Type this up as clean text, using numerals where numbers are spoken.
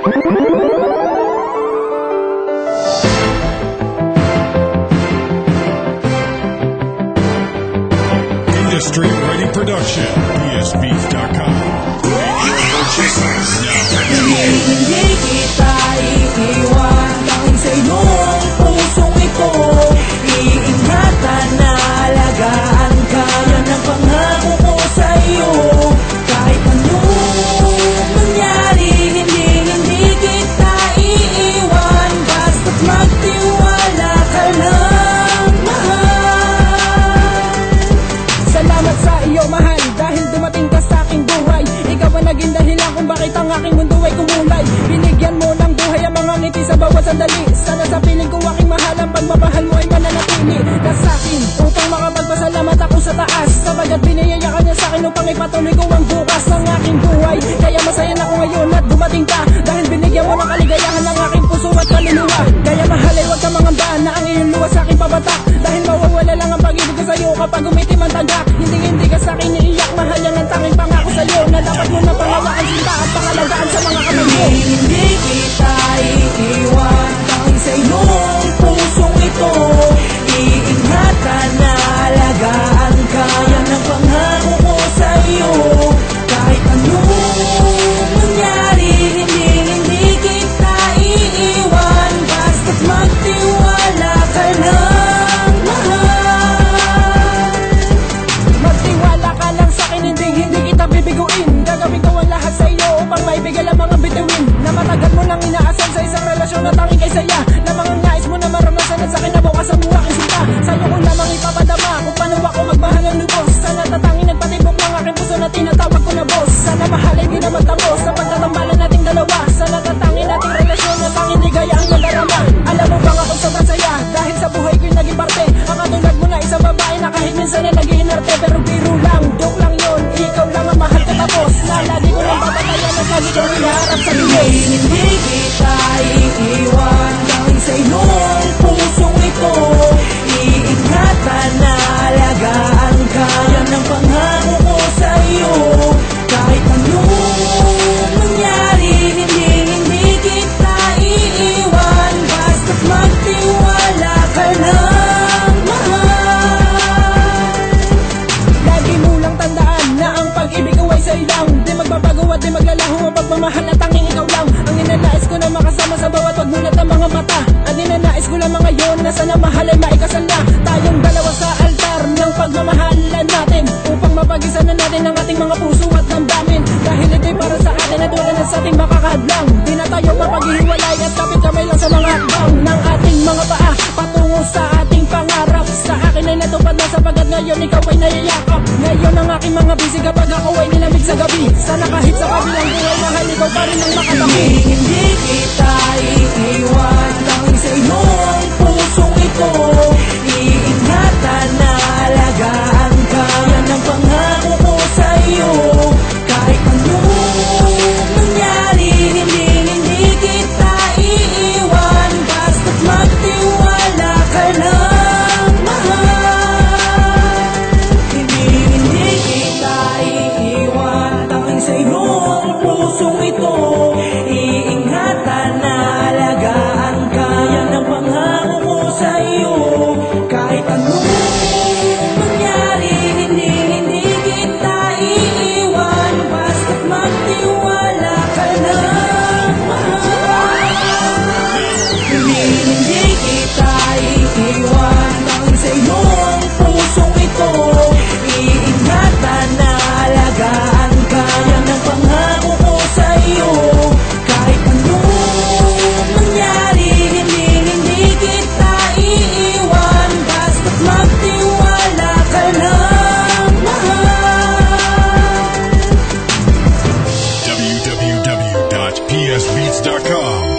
Industry Ready Production, PSBeats.com. Hindi kita iiwan dahil sa iyong pusong ito. Iingatan na alagaan ka, yan ang pangako ko sa iyo. Kahit anong mangyari, hindi kita iiwan. Basta't magtiwala ka lang, mahal. Salamat sa iyo, mahal, dahil dumating ka sa aking buhay. Ikaw ang naging dahilan kung bakit ang aking mundo ay kumulay. Binigyan mo ng buhay ang mga ngiti sa bawat sandali. Sana sa piling ko aking mahal, ang pagmamahal mo ay mananatili na sa akin, upang makapagpasalamat ako sa taas. Sabagat biniyaya ka niya sa akin upang ipatuloy ko ang bukas ng aking buhay. Kaya masaya na ako ngayon at dumating ka, dahil binigyan mo ng kaligayahan ng aking puso at kaluluwa. Kaya mahal ay huwag ka mangamba na ang iyong luwa sa aking pabatak, dahil mawawala lang ang pag-ibig ko sa iyo kapag umitim ang tagak. Hindi ka sa akin iiyak, mahal, yan ang tanging pangako sa iyo, na dapat mo na pangawaan sinta at pangalagaan sa mga kamay mo. Hindi kita iiwan dahil sa iyong pusong ito. Iingatan na alagaan ka, yan ang pangako ko sa iyo. Kahit anong mangyari, hindi kita iiwan. Basta't magtiwala ka lang, mahal. Magtiwala ka lang sa akin, hindi kita bibiguin. Gagawin ko ang lahat sa iyo upang maibigay ang mga bituin na matagal mo nang inaasam sa isang relasyon na tanging kay saya. Na mga nais mo na maranasan at sa akin nabukasan mo aking sinta. Sa'yo ko lamang ipapadama kung paano ako magmahal ng lubos. Sana tatangin at patibok ng aking puso na tinatawag ko na boss. Sana mahal ay di na magtapos sa pagtatambalan nating dalawa. Sana tatangin nating relasyon na tanging ligaya ang nadarama. Alam mo bang ako sobrang saya dahil sa buhay ko'y naging parte. Ang katulad mo na isang babae na kahit minsan ay nag-iinarte. Pero biro lang, joke lang yun, ikaw lang ang mahal ko tapos. Na lagi ko lang babatayan at lagi kong hinaharap sa bigay. Hindi kita iiwan dahil sa iyong pusong ito. Iingatan na alagaan ka, yan ang pangako ko sa iyo. Kahit anong mangyari, hindi kita iiwan. Basta't magtiwala ka lang, mahal. Lagi mo lang tandaan na ang pag-ibig ko ay sa'yo lang. Di magbabago at di maglalaho ang pagmamahal at tanging ikaw lang. Ang ninanais ko na makasama sa bawat pagmulat ng mga mata. Ang ninanais ko lamang ngayon na sana mahal ay maikasal na. Tayong dalawa sa altar ng pagmamahalan natin, upang mapag-isa na natin ang ating mga puso at damdamin. Dahil ito'y para sa atin at wala na sa ating makakahadlang. Di na tayo mapaghihiwalay at kapit kamay lang sa mga hakbang ng ating mga paa patungo sa ating pangarap. Sa akin ay natupad na sapagat ngayon ikaw ay nayayakap. Ngayon ang aking mga busy kapag ako ay nilamig sa gabi. Sana kahit sa kabilang buhay, mahal, ikaw pa rin ang makatabi. Hindi kita iiwan dahil sa iyong pusong ito. Iingatan na alagaan ka, yan ang pangako ko sa iyo. Kahit anong mangyari, hindi kita iiwan. Basta't magtiwala ka lang, mahal. Hindi kita iiwan dahil sa iyong pusong ito. Iingatan na alagaan ka, yan ang pangako ko sa iyo. Kahit anong mangyari, hindi kita iiwan. Basta't magtiwala ka lang, mahal. Hindi kita iiwan dahil sa iyong pusong ito. Iingatan na alagaan ka, yan ang pangako ko sa iyo. Kahit anong mangyari, hindi kita iiwan. Basta't magtiwala ka lang, mahal. www.psbeats.com